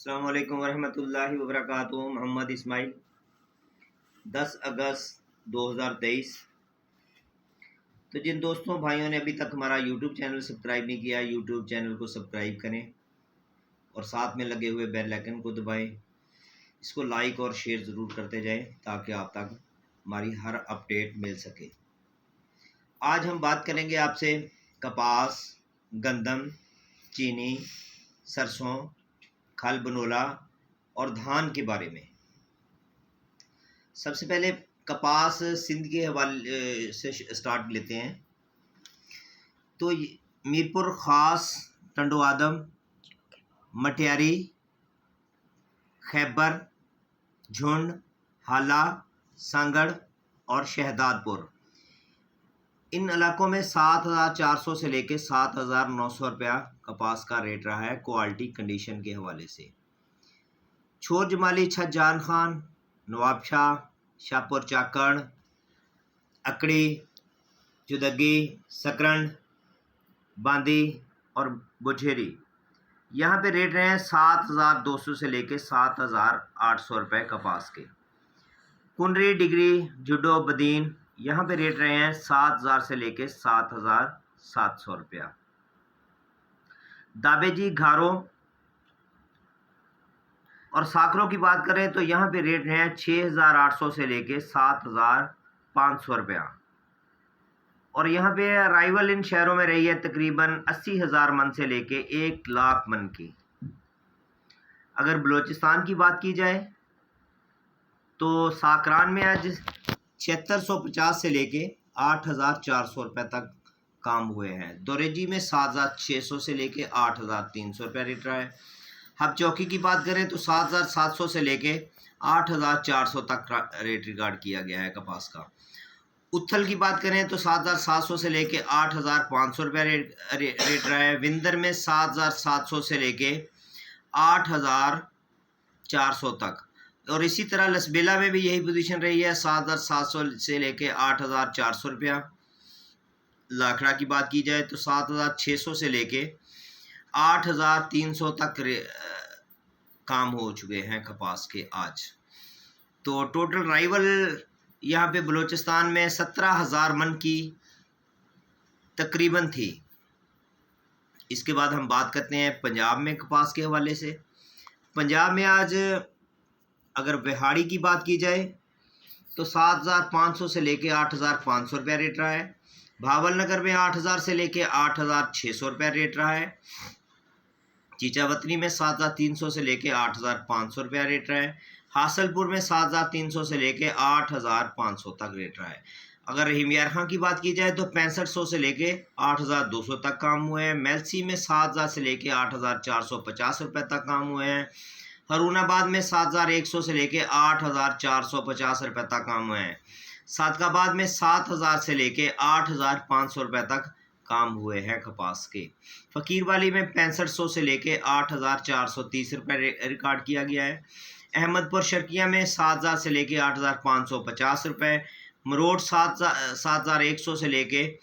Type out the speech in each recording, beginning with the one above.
अस्सलाम वालेकुम वरहमतुल्लाहि वबरकातुहू। मोहम्मद इस्माइल, 10 अगस्त 2023। तो जिन दोस्तों भाइयों ने अभी तक हमारा यूट्यूब चैनल सब्सक्राइब नहीं किया, यूट्यूब चैनल को सब्सक्राइब करें और साथ में लगे हुए बेल आइकन को दबाएं। इसको लाइक और शेयर ज़रूर करते जाएं ताकि आप तक हमारी हर अपडेट मिल सके। आज हम बात करेंगे आपसे कपास, गंदम, चीनी, सरसों, खल बनोला और धान के बारे में। सबसे पहले कपास सिंध के हवाले से स्टार्ट लेते हैं। तो मीरपुर ख़ास, टंडो आदम, मटियारी, खैबर, झुंड, हाला, सांगड़ और शहदादपुर, इन इलाकों में 7,400 से लेकर 7,900 रुपया कपास का रेट रहा है क्वालिटी कंडीशन के हवाले से। छोर जमाली, छत जान खान, नवाबशाह, शाहपुर चाकड़, अकड़ी, जुदगी, सकरंड, बांदी और बुझेरी, यहाँ पे रेट रहे हैं 7,200 से लेकर 7,800 रुपये कपास के। कुंडरी, डिग्री, जुडो, बदीन, यहाँ पे रेट रहे हैं 7,000 से लेकर 7,700 रुपया। दाबेजी, घारो और साकरों की बात करें तो यहाँ पे रेट रहे हैं 6,800 से लेकर 7,500 रुपया। और यहाँ पे अराइवल इन शहरों में रही है तकरीबन 80,000 मन से लेके 1 लाख मन की। अगर बलूचिस्तान की बात की जाए तो साकरान में आज 7650 से लेके 8,400 रुपये तक काम हुए हैं। दोरेजी में 7,600 से लेके 8,300 रुपये रेट रहा है। हब चौकी की बात करें तो 7,700 से लेके 8,400 तक रेट रिकॉर्ड किया गया है कपास का। उथल की बात करें तो 7,700 से लेके 8,500 रुपये रेट रहा है। विंदर में 7,700 से लेके 8,400 तक। और इसी तरह लसबेला में भी यही पोजीशन रही है, 7,700 से लेके 8,400 रुपया। लाखड़ा की बात की जाए तो 7,600 से लेके 8,300 तक काम हो चुके हैं कपास के आज। तो टोटल राइवल यहाँ पे बलूचिस्तान में 17,000 मन की तकरीबन थी। इसके बाद हम बात करते हैं पंजाब में कपास के हवाले से। पंजाब में आज अगर बिहाड़ी की बात की जाए तो 7,500 से लेके 8,500 रुपया रेट रहा है। भावलनगर में 8,000 से लेके 8,600 रुपया रेट रहा है। चीचावतनी में 7,300 से लेके 8,500 रुपया रेट रहा है। हासलपुर में 7,300 से लेके 8,500 तक रेट रहा है। अगर रहीमियार खां की बात की जाए तो 6500 से लेके 8,200 तक काम हुए हैं। मेलसी में 7,000 से लेके 8,450 रुपये तक काम हुए हैं। हरूनाबाद में 7,100 से लेके 8,450 रुपये तक काम हुए हैं। सादकाबाद में 7,000 से लेके 8,500 रुपये तक काम हुए हैं कपास के। फ़कीरवाली में 6500 से लेके 8,430 रुपये रिकॉर्ड किया गया है। अहमदपुर शर्किया में 7,000 से लेके 8,550 रुपये। मरोड़ 7,100 से लेके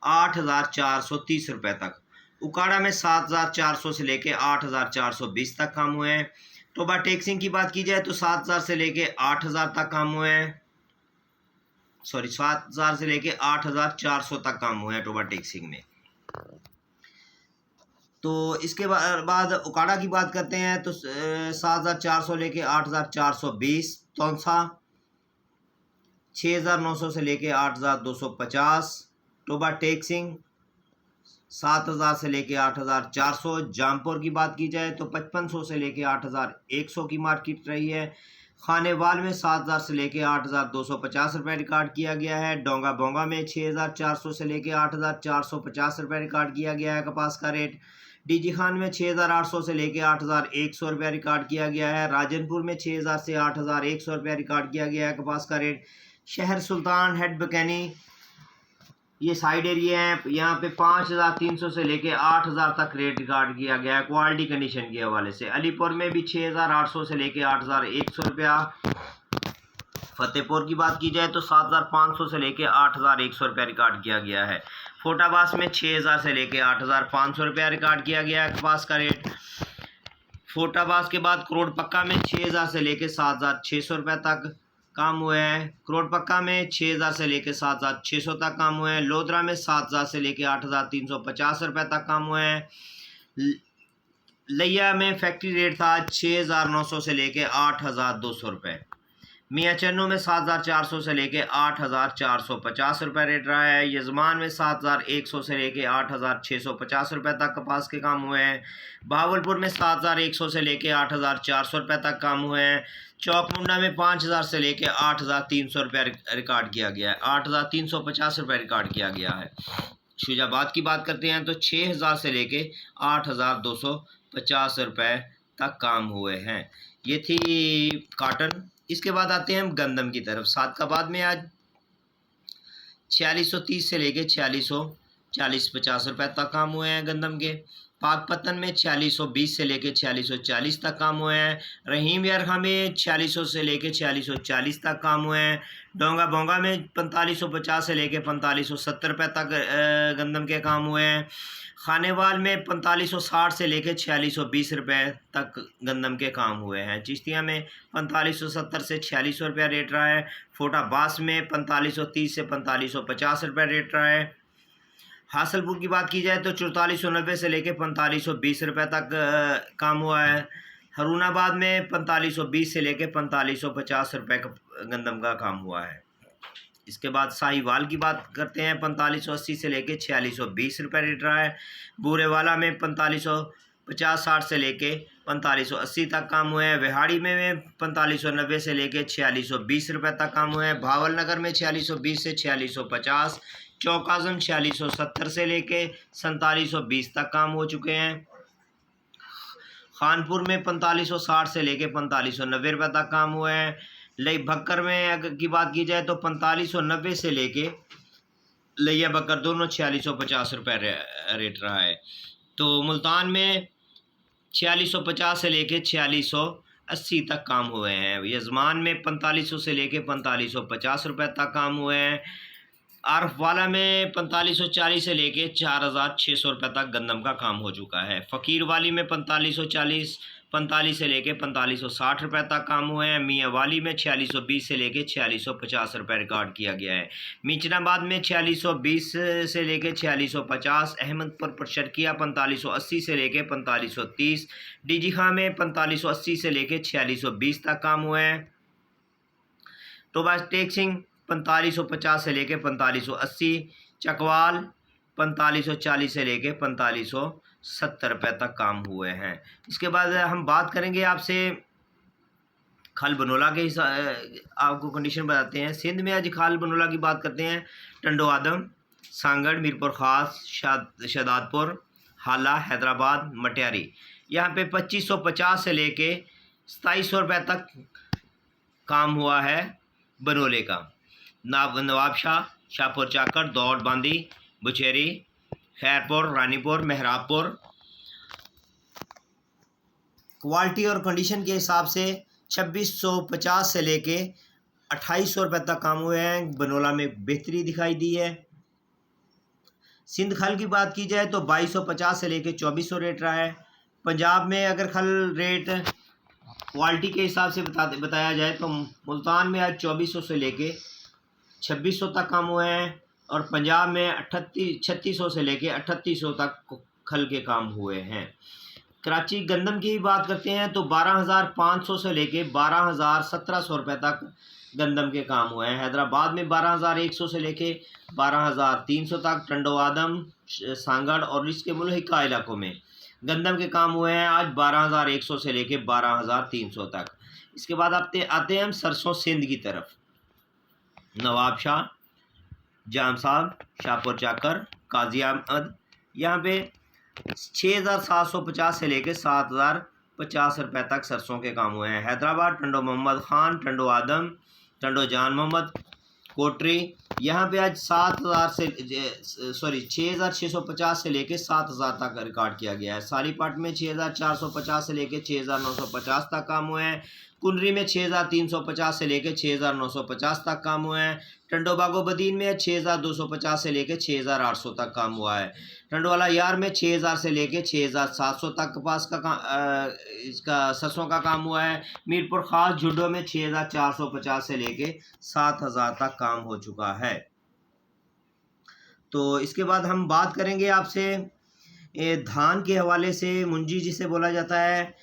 8,430 रुपये तक। उकाड़ा में 7,400 से लेके 8,420 तक काम हुए हैं। टोबा टेक्सिंग की बात की जाए तो 7,000 से लेके 8,000 तक काम हुए हैं। 7,000 से लेके 8,400 तक काम हुए हैं टोबा टेक्सिंग में। तो इसके बाद उकाड़ा की बात करते हैं तो 7,400 लेके 8,420। तौंसा 6,900 से लेके 8,250। टोबा टेक्सिंग 7,000 से लेके 8,400। जामपुर की बात की जाए तो 5,500 से लेके 8,100 की मार्केट रही है। खानेवाल में 7,000 से लेके 8,250 रुपये रिकॉर्ड किया गया है। डोंगा बोंगा में 6,400 से लेके 8,450 रुपये रिकॉर्ड किया गया है कपास का रेट। डीजी खान में 6,800 से लेके 8,100 रुपया रिकॉर्ड किया गया है। राजनपुर में 6,000 से 8,100 रुपया रिकॉर्ड किया गया है कपास का रेट। शहर सुल्तान, हेड बकैनी, ये साइड एरिया हैं, यहाँ पे 5,300 से लेके 8,000 तक रेट रिकॉर्ड किया गया है क्वालिटी कंडीशन के हवाले से। अलीपुर में भी 6,800 से लेके 8,100 रुपया। फतेहपुर की बात की जाए तो 7,500 से लेके 8,100 रुपया रिकॉर्ड किया गया है। फोटाबास में 6,000 से लेके 8,500 रुपया रिकॉर्ड किया गया है कपास का रेट। फोटाबाज के बाद करोड़ पक्का में 6,000 से लेके 7,600 रुपये तक काम हुए हैं। करोड़ पक्का में 6,000 से लेके 7,600 तक काम हुए हैं। लोधरा में 7,000 से लेके 8,350 रुपये तक काम हुए हैं। लिया में फैक्ट्री रेट था 6,900 से लेके 8,200 रुपये। मियाँ चन्नू में 7,400 से लेके 8,450 रुपये रेट रहा है। यजमान में 7,100 से लेके 8,650 रुपये तक कपास के काम हुए हैं। बहावलपुर में 7,100 से लेके 8,400 रुपये तक काम हुए हैं। चौक मुंडा में 5,000 से लेके 8,300 रुपये रिकॉर्ड किया गया है। 8,350 रुपये रिकॉर्ड किया गया है। शुजाबाद की बात करते हैं तो 6,000 से लेके 8,250 रुपये तक काम हुए हैं। ये थी काटन। इसके बाद आते हैं हम गंदम की तरफ। सादकाबाद में आज 4630 से लेके 4640-50 रुपये तक काम हुए हैं गंदम के। पाकपतन में 4620 से लेके 4640 तक काम हुए हैं। रहीम यारखा में 4600 से लेके 4640 तक काम हुए हैं। डोंगा बोंगा में 4550 से लेके 4570 रुपये तक गंदम के काम हुए हैं। खानेवाल में 4560 से लेके 4620 रुपये तक गंदम के काम हुए हैं। चिश्तिया में 4570 से 4600 रुपया रेट रहा है। फोटाबास में 4530 से 4550 रुपये रेट रहा है। हासलपुर की बात की जाए तो 4490 से लेके 4520 रुपये तक काम हुआ है। हरुणाबाद में 4520 से लेके 4550 रुपये का गंदम का काम हुआ है। इसके बाद साहिवाल की बात करते हैं। 4580 से लेके 4620 रुपये रेट रहा है। बूरेवाला में 4550-60 से लेके 4580 तक काम हुए हैं। विहाड़ी में 4590 से लेके 4620 रुपये तक काम हुए हैं। भावल नगर में 4620 से 4650। चौक आजम 4670 से लेके 4720 तक काम हो चुके हैं। खानपुर में 4560 से लेके 4590 रुपये तक काम हुए हैं। लई भक्कर में अगर की बात की जाए तो 4590 से लेके लिया बकर दोनों 4650 रुपये रेट रहा है। तो मुल्तान में 4650 से लेके 4680 तक काम हुए हैं। यजमान में 4500 से लेके 4550 रुपये तक काम हुए हैं। आरफ वाला में 4540 से लेके 4600 रुपये तक गंदम का काम हो चुका है। फ़कीर वाली में 4540 से लेके 4560 रुपये तक काम हुए हैं। मियाँ वाली में 4620 से लेके 4650 रुपये रिकॉर्ड किया गया है। मीचनाबाद में 4620 से लेके 4650। अहमदपुर शर्किया 4580 से लेके 4530। डीजी खां में 4580 से लेके 4620 तक काम हुए हैं। तो बस टेक सिंह 4550 से लेके 4580। चकवाल 4540 से लेके 4570 रुपये तक काम हुए हैं। इसके बाद हम बात करेंगे आपसे खाल बनोला के आपको कंडीशन बताते हैं। सिंध में आज खाल बनोला की बात करते हैं। टंडो आदम, सांगड़, मीरपुर ख़ास, शहदादपुर, हाला, हैदराबाद, मटियारी, यहाँ पे 2550 से लेके 2700 रुपये तक काम हुआ है बनोले का। नवाबशाह, शाहपुर चाकर, दौड़ बांदी, बुचेरी, खैरपुर, रानीपुर, मेहराबपुर। क्वालिटी और कंडीशन के हिसाब से 2650 से लेके 2800 रुपये तक काम हुए हैं। बनोला में बेहतरी दिखाई दी है। सिंध खल की बात की जाए तो 2250 से लेके 2400 रेट रहा है। पंजाब में अगर खल रेट क्वालिटी के हिसाब से बताया जाए तो मुल्तान में आज 2400 से लेके 2600 तक काम हुए हैं। और पंजाब में 3600 से लेके 3800 तक खल के काम हुए हैं। कराची गंदम की बात करते हैं तो 12,500 से लेके 12,1700 रुपये तक गंदम के काम हुए हैं। हैदराबाद में 12,100 से लेके 12,300 तक। टंडो आदम, सांगड़ और इसके मुल्हिका इलाकों में गंदम के काम हुए हैं आज 12,100 से लेके 12,300 तक। इसके बाद आते हैं हम सरसों सिंध की तरफ। नवाबशाह, जाम साहब, शाहपुर चाकर, काजी अहमद, यहाँ पे 6,750 से लेके 7,050 रुपये तक सरसों के काम हुए हैं। हैदराबाद टंडो मोहम्मद ख़ान, टंडो आदम, टंडो जान मोहम्मद, कोटरी, यहाँ पे आज 6,650 से लेके 7,000 तक रिकॉर्ड किया गया है। सारीपाट में 6,450 से लेके 6,950 तक काम हुए हैं। कुनरी में 6,350 से लेकर 6,950 तक काम हुआ है। टंडोबागो बदीन में 6,250 से लेकर 6,800 तक काम हुआ है। टंडवाला यार में 6,000 से लेकर 6,700 तक कपास का इसका सरसों का काम हुआ है। मीरपुर खास जुड्डो में 6,450 से लेकर 7,000 तक काम हो चुका है। तो इसके बाद हम बात करेंगे आपसे धान के हवाले से, मुंजी जिसे बोला जाता है।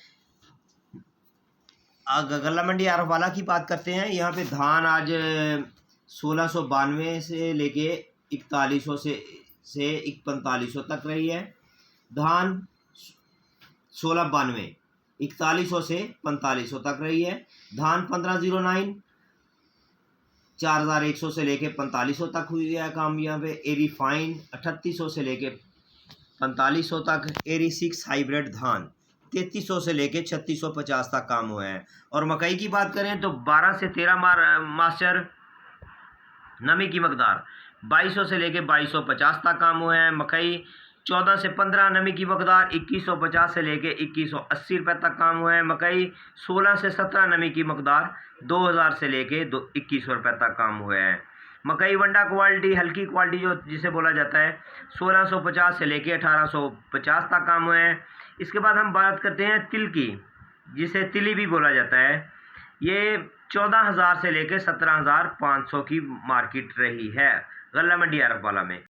गल्ला मंडी आरवाला की बात करते हैं। यहाँ पे धान आज 1692 से लेके 4100 से 4500 तक रही है। धान 1692 4100 से 4500 तक रही है। धान 1509 4100 से लेके 4500 तक हुई है काम यहाँ पे। एरी फाइन 3800 से लेके 4500 तक। एरी 6 हाइब्रिड धान 3300 से लेके 3650 तक काम हुए हैं। और मकई की बात करें तो 12 से 13 मास्टर नमी की मकदार 2200 से लेके 2250 तक काम हुए हैं। मकई 14 से 15 नमी की मकदार 2150 से लेके 2180 रुपये तक काम हुए हैं। मकई 16 से 17 नमी की मकदार 2000 से लेके 2100 रुपये तक काम हुए हैं। मकई वंडा क्वालिटी, हल्की क्वालिटी जो जिसे बोला जाता है, 1650 से लेके 1850 तक काम हुए हैं। इसके बाद हम बात करते हैं तिल की, जिसे तिली भी बोला जाता है। ये 14,000 से लेके 17,500 की मार्केट रही है गल्ला मंडी आरवाला में।